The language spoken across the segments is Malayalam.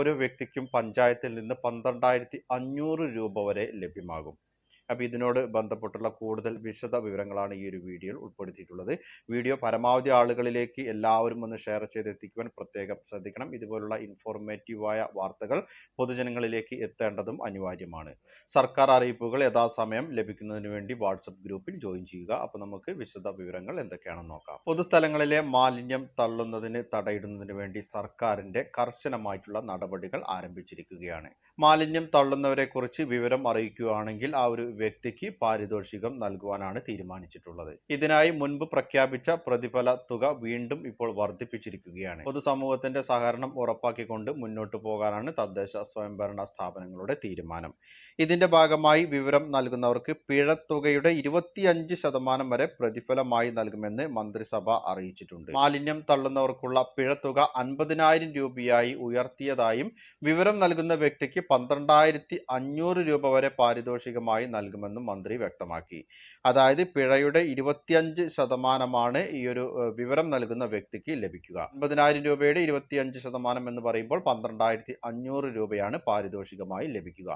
ഓരോ വ്യക്തിക്കും പഞ്ചായത്തിൽ നിന്ന് 12,500 രൂപ വരെ ലഭ്യമാകും. അപ്പോൾ ഇതിനോട് ബന്ധപ്പെട്ടുള്ള കൂടുതൽ വിശദ വിവരങ്ങളാണ് ഈ ഒരു വീഡിയോയിൽ ഉൾപ്പെടുത്തിയിട്ടുള്ളത്. വീഡിയോ പരമാവധി ആളുകളിലേക്ക് എല്ലാവരും ഒന്ന് ഷെയർ ചെയ്തെത്തിക്കുവാൻ പ്രത്യേകം ശ്രദ്ധിക്കണം. ഇതുപോലുള്ള ഇൻഫോർമേറ്റീവായ വാർത്തകൾ പൊതുജനങ്ങളിലേക്ക് എത്തേണ്ടതും അനിവാര്യമാണ്. സർക്കാർ അറിയിപ്പുകൾ യഥാസമയം ലഭിക്കുന്നതിന് വേണ്ടി വാട്സപ്പ് ഗ്രൂപ്പിൽ ജോയിൻ ചെയ്യുക. അപ്പോൾ നമുക്ക് വിശദ വിവരങ്ങൾ എന്തൊക്കെയാണെന്ന് നോക്കാം. പൊതുസ്ഥലങ്ങളിലെ മാലിന്യം തള്ളുന്നതിന് തടയിടുന്നതിന് വേണ്ടി സർക്കാരിന്റെ കർശനമായിട്ടുള്ള നടപടികൾ ആരംഭിച്ചിരിക്കുകയാണ്. മാലിന്യം തള്ളുന്നവരെ കുറിച്ച് വിവരം അറിയിക്കുകയാണെങ്കിൽ ആ ഒരു വ്യക്തിക്ക് പാരിതോഷികം നൽകുവാനാണ് തീരുമാനിച്ചിട്ടുള്ളത്. ഇതിനായി മുൻപ് പ്രഖ്യാപിച്ച പ്രതിഫല തുക വീണ്ടും ഇപ്പോൾ വർദ്ധിപ്പിച്ചിരിക്കുകയാണ്. പൊതുസമൂഹത്തിന്റെ സഹകരണം ഉറപ്പാക്കിക്കൊണ്ട് മുന്നോട്ടു പോകാനാണ് തദ്ദേശ സ്വയംഭരണ സ്ഥാപനങ്ങളുടെ തീരുമാനം. ഇതിന്റെ ഭാഗമായി വിവരം നൽകുന്നവർക്ക് പിഴത്തുകയുടെ 25% വരെ പ്രതിഫലമായി നൽകുമെന്ന് മന്ത്രിസഭ അറിയിച്ചിട്ടുണ്ട്. മാലിന്യം തള്ളുന്നവർക്കുള്ള പിഴത്തുക 50,000 രൂപയായി ഉയർത്തിയതായും വിവരം നൽകുന്ന വ്യക്തിക്ക് 12,500 രൂപ വരെ പാരിതോഷികമായി നൽകുമെന്നും മന്ത്രി വ്യക്തമാക്കി. അതായത് പിഴയുടെ 25% ഈ ഒരു വിവരം നൽകുന്ന വ്യക്തിക്ക് ലഭിക്കുക. 50,000 രൂപയുടെ 25% എന്ന് പറയുമ്പോൾ 12,500 രൂപയാണ് പാരിതോഷികമായി ലഭിക്കുക.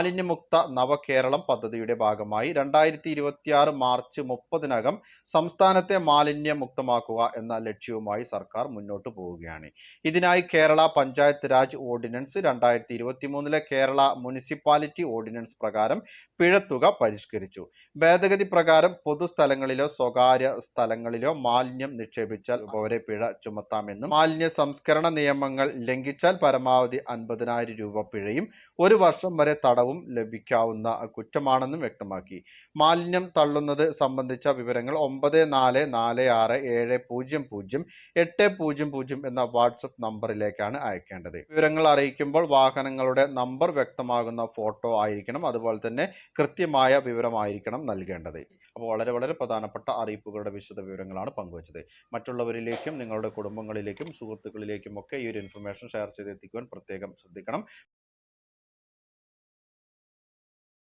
മാലിന്യമുക്ത നവകേരളം പദ്ധതിയുടെ ഭാഗമായി 2026 മാർച്ച് 30-നകം സംസ്ഥാനത്തെ മാലിന്യമുക്തമാക്കുക എന്ന ലക്ഷ്യവുമായി സർക്കാർ മുന്നോട്ട് പോവുകയാണ്. ഇതിനായി Kerala panchayat Raj ordinance 2023 Kerala municipality ordinance പ്രകാരം പിഴത്തുക പരിഷ്കരിച്ചു. ഭേദഗതി പ്രകാരം പൊതുസ്ഥലങ്ങളിലോ സ്വകാര്യ സ്ഥലങ്ങളിലോ മാലിന്യം നിക്ഷേപിച്ചാൽ വരെ പിഴ ചുമത്താമെന്നും മാലിന്യ സംസ്കരണ നിയമങ്ങൾ ലംഘിച്ചാൽ പരമാവധി 50,000 രൂപ പിഴയും 1 വർഷം വരെ തടവും ലഭിക്കാവുന്ന കുറ്റമാണെന്നും വ്യക്തമാക്കി. മാലിന്യം തള്ളുന്നത് സംബന്ധിച്ച വിവരങ്ങൾ 9446700800 എന്ന വാട്സപ്പ് നമ്പറിലേക്കാണ് അയക്കേണ്ടത്. വിവരങ്ങൾ അറിയിക്കുമ്പോൾ വാഹനങ്ങളുടെ നമ്പർ വ്യക്തമാകുന്ന ഫോട്ടോ ആയിരിക്കണം. അതുപോലെ തന്നെ കൃത്യമായ വിവരമായിരിക്കണം നൽകേണ്ടത്. അപ്പോൾ വളരെ പ്രധാനപ്പെട്ട അറിയിപ്പുകളുടെ വിശദ വിവരങ്ങളാണ് പങ്കുവച്ചത്. മറ്റുള്ളവരിലേക്കും നിങ്ങളുടെ കുടുംബങ്ങളിലേക്കും സുഹൃത്തുക്കളിലേക്കും ഒക്കെ ഈ ഒരു ഇൻഫർമേഷൻ ഷെയർ ചെയ്തെത്തിക്കുവാൻ പ്രത്യേകം ശ്രദ്ധിക്കണം.